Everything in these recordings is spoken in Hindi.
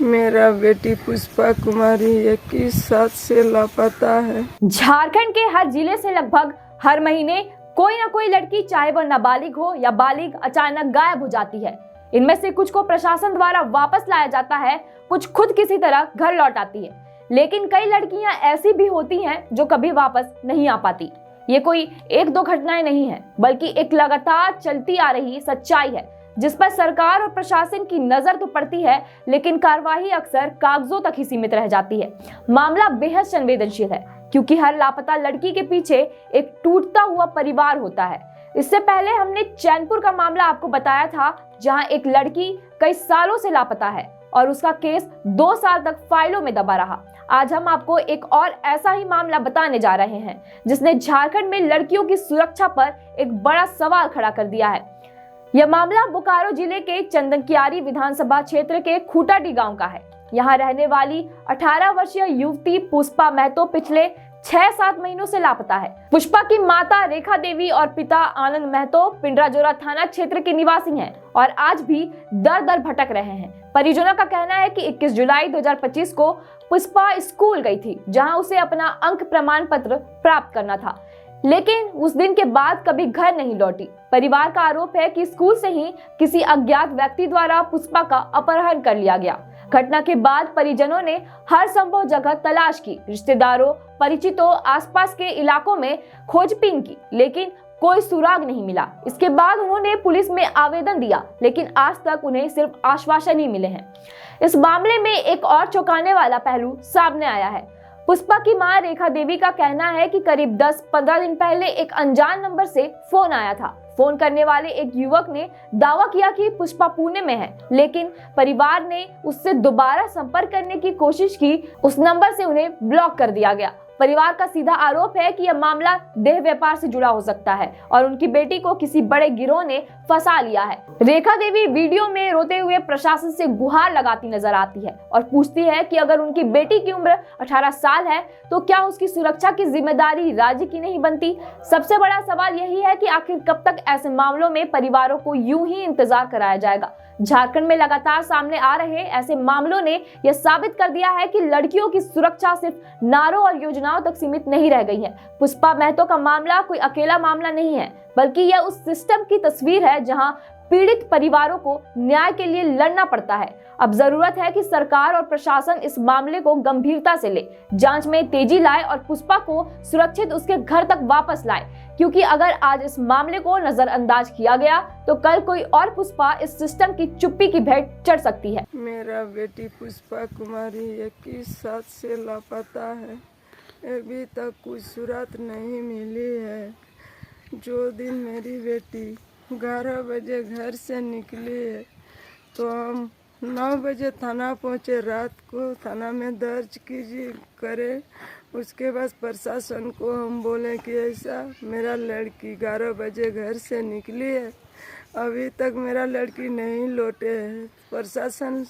मेरा बेटी पुष्पा कुमारी 21 साल से लापता है। झारखंड के हर जिले से लगभग हर महीने कोई ना कोई लड़की, चाहे वह नाबालिग हो या बालिग, अचानक गायब हो जाती है। इनमें से कुछ को प्रशासन द्वारा वापस लाया जाता है, कुछ खुद किसी तरह घर लौट आती है, लेकिन कई लड़कियां ऐसी भी होती हैं जो कभी वापस नहीं आ पाती। ये कोई एक दो घटनाएं नहीं है, बल्कि एक लगातार चलती आ रही सच्चाई है जिस पर सरकार और प्रशासन की नजर तो पड़ती है, लेकिन कार्रवाई अक्सर कागजों तक ही सीमित रह जाती है। मामला बेहद संवेदनशील है, क्योंकि हर लापता लड़की के पीछे एक टूटता हुआ परिवार होता है। इससे पहले हमने चैनपुर का मामला आपको बताया था, जहां एक लड़की कई सालों से लापता है और उसका केस 2 साल तक फाइलों में दबा रहा। आज हम आपको एक और ऐसा ही मामला बताने जा रहे हैं, जिसने झारखंड में लड़कियों की सुरक्षा पर एक बड़ा सवाल खड़ा कर दिया है। यह मामला बोकारो जिले के चंदनकियारी विधानसभा क्षेत्र के खूटाडी गांव का है। यहाँ रहने वाली 18 वर्षीय युवती पुष्पा महतो पिछले 6-7 महीनों से लापता है। पुष्पा की माता रेखा देवी और पिता आनंद महतो पिंडराजोरा थाना क्षेत्र के निवासी हैं और आज भी दर दर भटक रहे हैं। परिजनों का कहना है कि 21 जुलाई 2025 को पुष्पा स्कूल गई थी, जहां उसे अपना अंक प्रमाण पत्र प्राप्त करना था, लेकिन उस दिन के बाद कभी घर नहीं लौटी। परिवार का आरोप है कि स्कूल से ही किसी अज्ञात व्यक्ति द्वारा पुष्पा का अपहरण कर लिया गया। घटना के बाद परिजनों ने हर संभव जगह तलाश की, रिश्तेदारों, परिचितों, आसपास के इलाकों में खोजबीन की, लेकिन कोई सुराग नहीं मिला। इसके बाद उन्होंने पुलिस में आवेदन दिया, लेकिन आज तक उन्हें सिर्फ आश्वासन ही मिले हैं। इस मामले में एक और चौंकाने वाला पहलू सामने आया है। पुष्पा की मां रेखा देवी का कहना है कि करीब 10-15 दिन पहले एक अनजान नंबर से फोन आया था। फोन करने वाले एक युवक ने दावा किया कि पुष्पा पुणे में है, लेकिन परिवार ने उससे दोबारा संपर्क करने की कोशिश की। उस नंबर से उन्हें ब्लॉक कर दिया गया। परिवार का सीधा आरोप है कि यह मामला देह व्यापार से जुड़ा हो सकता है और उनकी बेटी को किसी बड़े गिरोह ने फंसा लिया है। रेखा देवी वीडियो में रोते हुए प्रशासन से गुहार लगाती नजर आती है और पूछती है कि अगर उनकी बेटी की उम्र 18 साल है तो क्या उसकी सुरक्षा की जिम्मेदारी राज्य की नहीं बनती। सबसे बड़ा सवाल यही है कि आखिर कब तक ऐसे मामलों में परिवारों को यूं ही इंतजार कराया जाएगा। झारखंड में लगातार सामने आ रहे ऐसे मामलों ने यह साबित कर दिया है कि लड़कियों की सुरक्षा सिर्फ नारों और योजनाओं तक सीमित नहीं रह गई है। पुष्पा महतो का मामला कोई अकेला मामला नहीं है, बल्कि यह उस सिस्टम की तस्वीर है जहां पीड़ित परिवारों को न्याय के लिए लड़ना पड़ता है। अब जरूरत है कि सरकार और प्रशासन इस मामले को गंभीरता से ले, जांच में तेजी लाए और पुष्पा को सुरक्षित उसके घर तक वापस लाए, क्योंकि अगर आज इस मामले को नजरअंदाज किया गया तो कल कोई और पुष्पा इस सिस्टम की चुप्पी की भेंट चढ़ सकती है। मेरा बेटी पुष्पा कुमारी 21 साल से लापता है। अभी तक कुछ सूरत नहीं मिली है। जो दिन मेरी बेटी 11 बजे घर से निकली है तो हम 9 बजे थाना पहुँचे। रात को थाना में दर्ज कीजिए करे। उसके बाद प्रशासन को हम बोले कि ऐसा मेरा लड़की 11 बजे घर से निकली है, अभी तक मेरा लड़की नहीं लौटे है। प्रशासन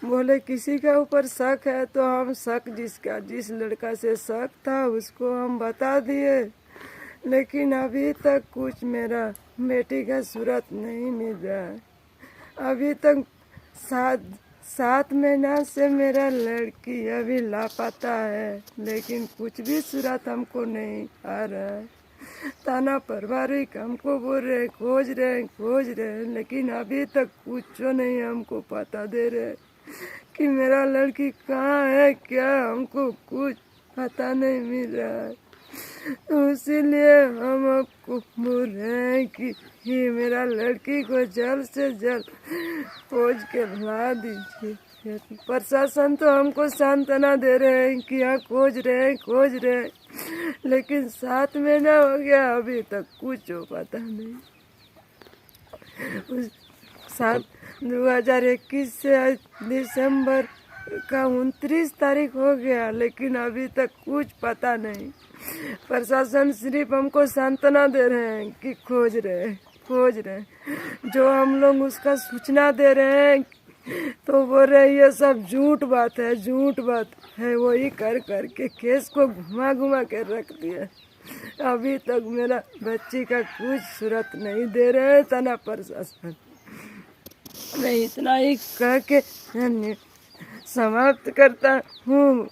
बोले किसी के ऊपर शक है, तो हम शक जिस लड़का से शक था उसको हम बता दिए, लेकिन अभी तक कुछ मेरा बेटी का सूरत नहीं मिल रहा है। अभी तक 7 महीना से मेरा लड़की अभी लापता है, लेकिन कुछ भी सूरत हमको नहीं आ रहा है। थाना पारिवारिक हमको बोल रहे खोज रहे, लेकिन अभी तक कुछ नहीं हमको पता दे रहे कि मेरा लड़की कहाँ है, क्या हमको कुछ पता नहीं मिल रहा है। तो इसीलिए हम आपको बोल रहे हैं कि ये मेरा लड़की को जल्द से जल्द खोज के ला दीजिए। प्रशासन तो हमको सांत्वना दे रहे हैं कि यहाँ खोज रहे, लेकिन 7 महीना हो गया अभी तक कुछ पता नहीं। 2021 से दिसंबर का 29 तारीख हो गया, लेकिन अभी तक कुछ पता नहीं। प्रशासन सिर्फ हमको सांत्वना दे रहे हैं कि खोज रहे। जो हम लोग उसका सूचना दे रहे हैं तो बोल रहे ये सब झूठ बात है। वही कर के केस को घुमा के रख दिया। अभी तक मेरा बच्ची का कुछ सूरत नहीं दे रहे थाना प्रशासन। मैं इतना ही कह के समाप्त करता हूँ।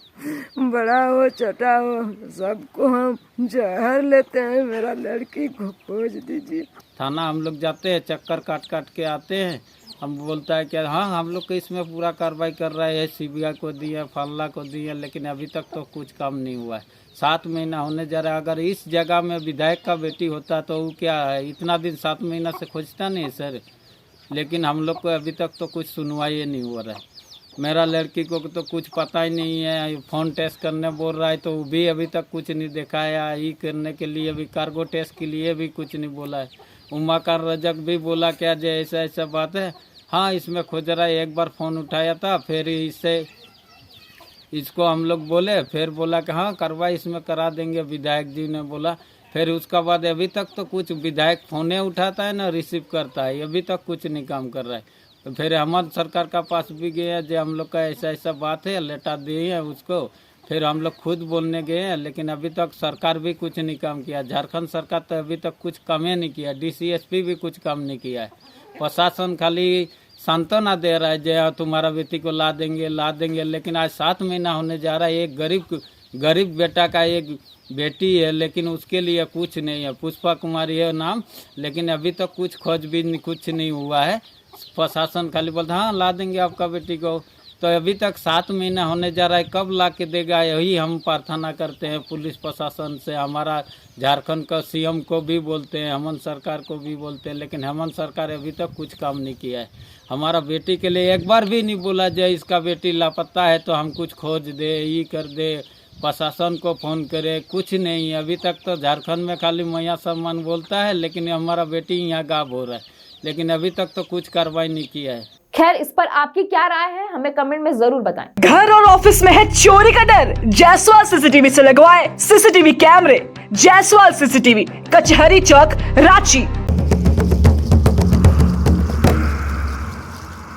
बड़ा हो छोटा हो सबको हम जहर लेते हैं, मेरा लड़की को खोज दीजिए। थाना हम लोग जाते हैं, चक्कर काट काट के आते हैं। हम बोलता है कि हाँ हम लोग को इसमें पूरा कार्रवाई कर रहा है, सीबीआई को दिए, फल्ला को दिए, लेकिन अभी तक तो कुछ काम नहीं हुआ है। 7 महीना होने जा रहा है। अगर इस जगह में विधायक का बेटी होता तो वो क्या है, इतना दिन 7 महीना से खोजता नहीं सर। लेकिन हम लोग को अभी तक तो कुछ सुनवाई नहीं हो रहा है। मेरा लड़की को तो कुछ पता ही नहीं है। फ़ोन टेस्ट करने बोल रहा है तो वो भी अभी तक कुछ नहीं दिखाया। ये करने के लिए भी, कार्गो टेस्ट के लिए भी कुछ नहीं बोला है। उमा का रजक भी बोला क्या जो ऐसा ऐसा बात है, हाँ इसमें खोज रहा है। एक बार फ़ोन उठाया था, फिर इसको हम लोग बोले, फिर बोला कि हाँ कार्रवाई इसमें करा देंगे, विधायक जी ने बोला। फिर उसका बाद अभी तक तो कुछ विधायक फ़ोने उठाता है ना रिसीव करता है, अभी तक कुछ नहीं काम कर रहा है। तो फिर हमारे सरकार का पास भी गए जो हम लोग का ऐसा ऐसा बात है, लेटर दिए हैं उसको। फिर हम लोग खुद बोलने गए हैं, लेकिन अभी तक सरकार भी कुछ नहीं काम किया। झारखंड सरकार तो अभी तक कुछ काम ही नहीं किया। DCSP भी कुछ काम नहीं किया है। प्रशासन खाली सांत्वना दे रहा है जो तुम्हारा बेटी को ला देंगे, लेकिन आज 7 महीना होने जा रहा है। एक गरीब बेटा का एक बेटी है, लेकिन उसके लिए कुछ नहीं है। पुष्पा कुमारी है नाम, लेकिन अभी तक कुछ खोजबीन कुछ नहीं हुआ है। प्रशासन खाली बोलता हाँ ला देंगे आपका बेटी को। तो अभी तक 7 महीना होने जा रहा है, कब ला के देगा यही हम प्रार्थना करते हैं पुलिस प्रशासन से। हमारा झारखंड का CM को भी बोलते हैं, हेमंत सरकार को भी बोलते हैं, लेकिन हेमंत सरकार अभी तक कुछ काम नहीं किया है। हमारा बेटी के लिए एक बार भी नहीं बोला जो इसका बेटी लापता है तो हम कुछ खोज दे, ये कर दे, प्रशासन को फ़ोन करे, कुछ नहीं है। अभी तक तो झारखंड में खाली मैया सम्मान बोलता है, लेकिन हमारा बेटी यहाँ गायब हो रहा है, लेकिन अभी तक तो कुछ कार्रवाई नहीं किया है। खैर, इस पर आपकी क्या राय है हमें कमेंट में जरूर बताएं। घर और ऑफिस में है चोरी का डर? जायसवाल CCTV से लगवाए CCTV कैमरे। जायसवाल CCTV, कचहरी चौक, रांची।